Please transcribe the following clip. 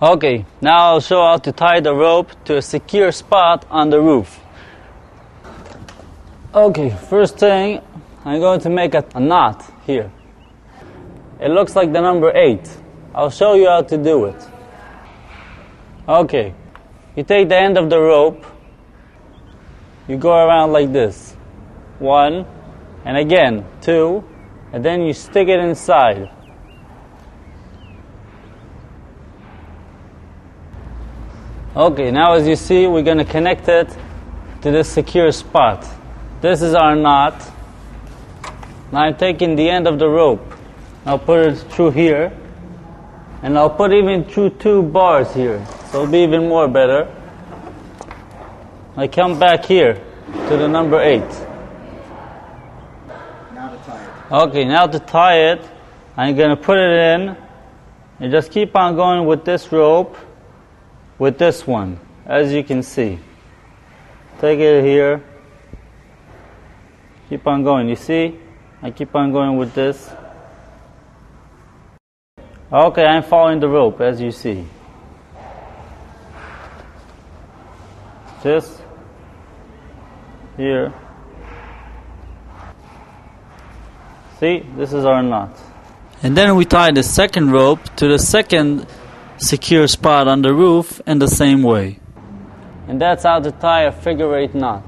Okay, now I'll show how to tie the rope to a secure spot on the roof. Okay, first thing, I'm going to make a knot here. It looks like the number 8. I'll show you how to do it. Okay, you take the end of the rope, you go around like this. 1, and again 2, and then you stick it inside. Okay, now as you see, we're going to connect it to this secure spot. This is our knot. Now I'm taking the end of the rope. I'll put it through here. And I'll put even through 2 bars here. So it'll be even more better. I come back here to the number 8. Now to tie it. Okay, now to tie it, I'm going to put it in. And just keep on going with this rope. With this one, as you can see. Take it here. Keep on going, you see? I keep on going with this. Okay, I'm following the rope, as you see. Just here. See, this is our knot. And then we tie the second rope to the second secure spot on the roof in the same way. And that's how to tie a figure-8 knot.